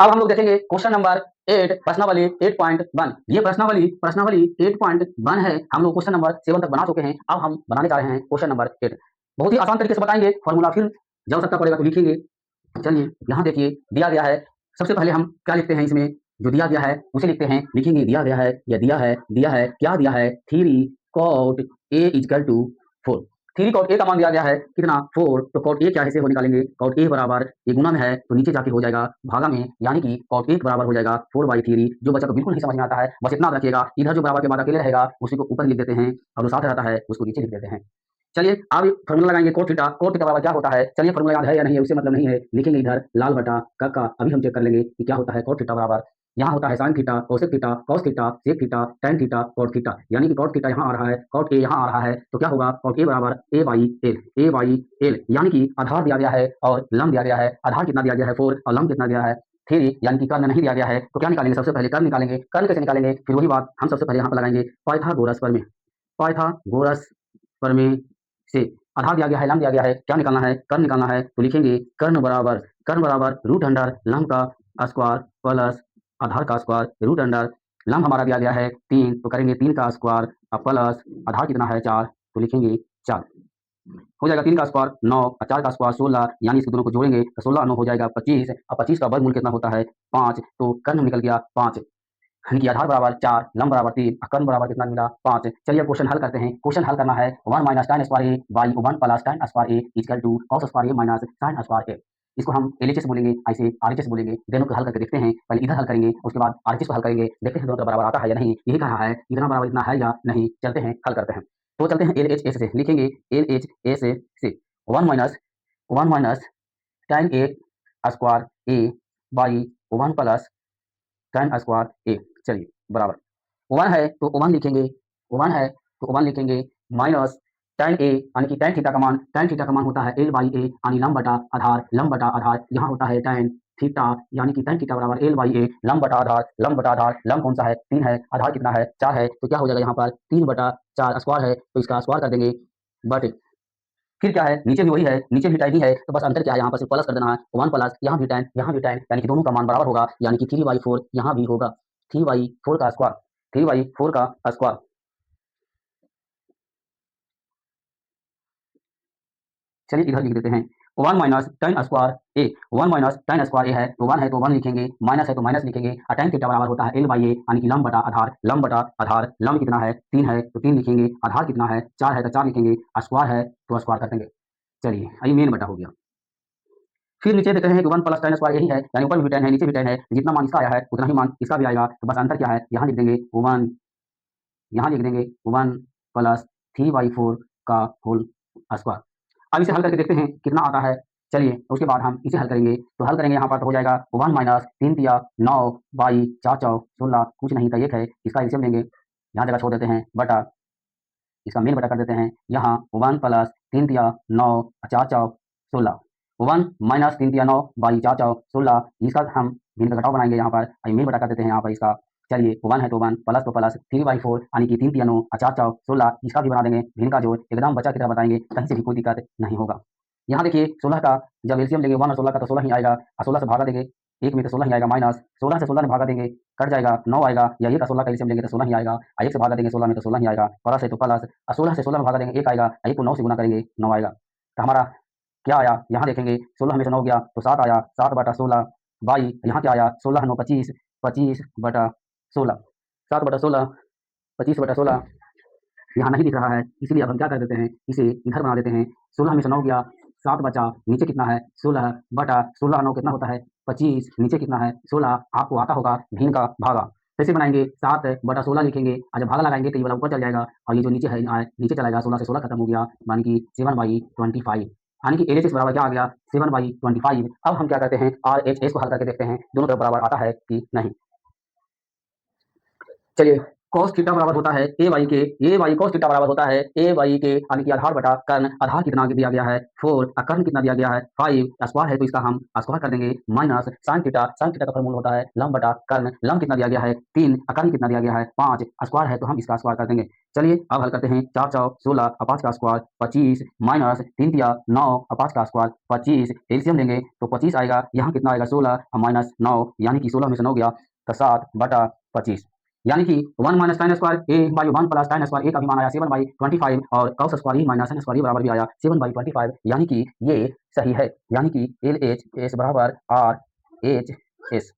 अब हम लोग देखेंगे क्वेश्चन नंबर 8 प्रश्नावली 8.1। ये प्रश्नावली 8.1 है। हम लोग क्वेश्चन नंबर 7 तक बना चुके हैं। अब हम बनाने जा रहे हैं क्वेश्चन नंबर 8। बहुत ही आसान तरीके से बताएंगे, फॉर्मूला फिर जब आवश्यकता पड़ेगा तो लिखेंगे। चलिए यहाँ देखिए दिया गया है। सबसे पहले हम क्या लिखते हैं, इसमें जो दिया गया है उसे लिखते हैं, लिखेंगे दिया गया है, या दिया है क्या दिया है 3 cot a equal to 4। 3 cot a का मान दिया गया है कितना 4, तो cot a क्या है इसे हो निकालेंगे, cot a बराबर ये गुना में है तो नीचे जाके हो जाएगा भागा में, यानी कि cot a बराबर हो जाएगा 4/3। जो बच्चा को बिल्कुल नहीं समझ में आता है बस इतना रखिएगा, इधर जो बराबर के बाद अकेले रहेगा उसी को ऊपर लिख देते हैं और जो साथ रहता है उसको नीचे लिख देते हैं। चलिए अब फॉर्मूला लगाएंगे कोट थीटा। कोट थीटा बराबर क्या होता है, चलिए फॉर्मूला याद है या नहीं है उससे मतलब नहीं है, लिखेंगे इधर लाल बटा का। अभी हम चेक कर लेंगे कि क्या होता है कोट थीटा बराबर। यहाँ होता है sine theta, cosec theta, cos theta, sec theta, tan theta, cot theta. यानी कि कॉट थीटा यहाँ आ रहा है, कॉट ए यहाँ आ रहा है, तो क्या होगा कॉट ए बराबर a/l। यानी कि आधार दिया गया है और लंब दिया गया है। आधार कितना दिया गया है 4 और लंब कितना दिया है 3, यानी कि कर्ण नहीं दिया गया है। तो क्या निकालेंगे, सबसे पहले कर्ण निकालेंगे। कर्ण कैसे निकालेंगे, फिर वही बात हम सबसे पहले यहाँ पर लगाएंगे पाइथागोरस प्रमेय। पाइथागोरस प्रमेय से आधार दिया गया है, लंब दिया गया है, क्या निकालना है कर्ण निकालना है, तो लिखेंगे कर्ण बराबर रूट अंडर लंब का स्क्वायर प्लस आधार का स्क्वायर रूट अंडर लंब हमारा दिया गया है 3, तो करेंगे 3 का स्क्वायर प्लस आधार कितना है 4, तो लिखेंगे 4 हो जाएगा। 3 का स्क्वायर 9 और 4 का स्क्वायर 16, यानी इसको दोनों को जोड़ेंगे तो 16 9 हो जाएगा 25 और 25 का वर्गमूल कितना होता है 5, तो कर्ण निकल गया 5। यानी आधार बराबर 4, लंब बराबर 3, कर्ण बराबर कितना मिला 5। चलिए क्वेश्चन हल करते हैं। क्वेश्चन हल करना है 1 minus tan square a by 1 plus tan square a equal to cos square a minus sin square a। इसको हम एलएचएस बोलेंगे, ऐसे आरएचएस बोलेंगे। दोनों को हल करके देखते हैं, पहले इधर हल करेंगे उसके बाद आरएचएस को हल करेंगे, देखते हैं दोनों का बराबर आता है या नहीं। यही कहा है इतना बराबर इतना है या नहीं, चलते हैं हल करते हैं। तो चलते हैं एलएचएस से, लिखेंगे एलएचएस से 1 minus tan a square a by 1 plus tan square a। चलिए बराबर 1 है तो 1 लिखेंगे, 1 है तो 1 लिखेंगे माइनस tan a, यानी कि tan थीटा का मान होता है l/a, यानी लंब बटा आधार। यहाँ होता है tan थीटा, यानी कि tan थीटा बराबर l/a, लंब कौन सा है 3 है, आधार कितना है 4 है, तो क्या हो जाएगा यहाँ पर 3/4 स्क्वायर है, तो इसका स्क्वायर कर देंगे। बट फिर क्या है, नीचे भी वही है, नीचे भी tan ही है, तो बस अंतर क्या है यहाँ पर सिर्फ प्लस कर देना है। 1 प्लस यहाँ भी tan, यानी कि दोनों का मान बराबर होगा, यानी कि 3/4 यहाँ भी होगा 3/4 का स्क्वायर, 3/4 का स्क्वायर। चलिए इधर लिख देते हैं 1 माइनस tan स्क्वायर ए। 1 माइनस tan स्क्वायर ए है तो 1 है तो 1 लिखेंगे, माइनस है तो माइनस लिखेंगे और tan थीटा बराबर होता है l/a, यानी कि लंब बटा आधार। लंब कितना है 3 है तो 3 लिखेंगे, आधार कितना है 4 है तो 4 लिखेंगे, स्क्वायर है तो स्क्वायर कर देंगे। चलिए ये मेन बटा हो गया। फिर नीचे देख रहे हैं कि 1 प्लस tan स्क्वायर यही है, यानी ऊपर भी tan है नीचे भी tan है, जितना मान इसका आया है उतना ही मान इसका भी आएगा, तो बस अंतर क्या है यहाँ लिख देंगे 1, यहाँ लिख देंगे 1 प्लस 3/4 का होल स्क्वायर। अब इसे हल करके देखते हैं कितना आता है। चलिए उसके बाद हम इसे हल करेंगे, तो हल करेंगे यहाँ पर तो हो जाएगा 1 माइनस 3 तिया 9 बाई 4 चौक 16, कुछ नहीं था 1 है, इसका एलसीएम लेंगे, यहाँ जगह छोड़ देते हैं बटा, इसका मेन बटा कर देते हैं। यहाँ 1 प्लस 3 तिया 9 4 चौक 16, 1 माइनस 3 तिया 9 बाई 4 चौक 16, इसका हम भिन्न का घटाव बनाएंगे यहाँ पर, मेन बटा कर देते हैं यहाँ पर इसका। चलिए 1 है तो 1 प्लस तो प्लस 3/4, यानी कि 3 तिया 9 4 चौक 16, इसका भी बना देंगे भिन्न का जोड़, एकदम बचा की तरह बताएंगे, कहीं से भी कोई दिक्कत नहीं होगा। यहाँ देखिए 16 का जब एलसीएम लेंगे 1 और 16 का तो 16 ही आएगा, और 16 से भागा देंगे 1 में तो 16 ही आएगा, माइनस 16 से 16 में भागा देंगे कट जाएगा 9 आएगा, या 1 का 16 का एलसीएम लेंगे तो 16 ही आएगा, 1 से भागा देंगे 16 में तो 16 ही आएगा, प्लस है तो प्लस, और 16 से 16 में भागा देंगे 1 आएगा, 1 को 9 से गुना करेंगे 9 आएगा। तो हमारा क्या आया, यहाँ देखेंगे 16 में से 9 गया तो 7 आया, 7/16 बाई यहाँ क्या आया 16 9 25, 25/16, 7/16 25/16 यहाँ नहीं दिख रहा है, इसलिए अब हम क्या कर देते हैं, इसे इधर बना देते हैं। 16 में से 9 गया 7 बचा, नीचे कितना है 16/16 9 कितना होता है 25, नीचे कितना है 16, आपको आता होगा भिन्न का भागा, कैसे बनाएंगे 7/16 लिखेंगे, और जब भागा लगाएंगे तो ये वाला ऊपर चल जाएगा और ये जो नीचे है नीचे चला जाएगा, 16 से 16 खत्म हो गया, यानी कि 7/25, यानी कि एलएचएस बराबर क्या आ गया 7/25। अब हम क्या करते हैं आरएचएस को हल करके देखते हैं दोनों तरफ बराबर आता है कि नहीं। चलिए cos थीटा बराबर होता है ए वाई के, ए वाई cos थीटा बराबर होता है ए वाई के यानी कि आधार बटा कर्ण, आधार कितना दिया गया है 4 और कर्ण कितना दिया गया है 5, स्क्वायर है तो इसका हम स्क्वायर कर देंगे, माइनस sin थीटा का फॉर्मूला होता है लंब बटा कर्ण, लंब कितना दिया गया है 3, कर्ण कितना दिया गया है 5, स्क्वायर है तो हम इसका स्क्वायर कर देंगे। चलिए अब हल करते हैं, 4 चौक 16 और 5 का स्क्वायर 25 माइनस 3 तिया 9 और 5 का स्क्वायर 25, एलसीएम लेंगे तो 25 आएगा, यहाँ कितना आएगा 16 और माइनस 9 यानी कि 16 में से 9 गया तो 7 बटा 25, यानी कि 1 minus sine square A by 1 plus sine square A का भी मान आया 7 बाई 25 और cos square E minus sine square E बराबर भी आया 7 बाई 25, यानी कि ये सही है, यानी कि एल एच एस बराबर आर एच एस।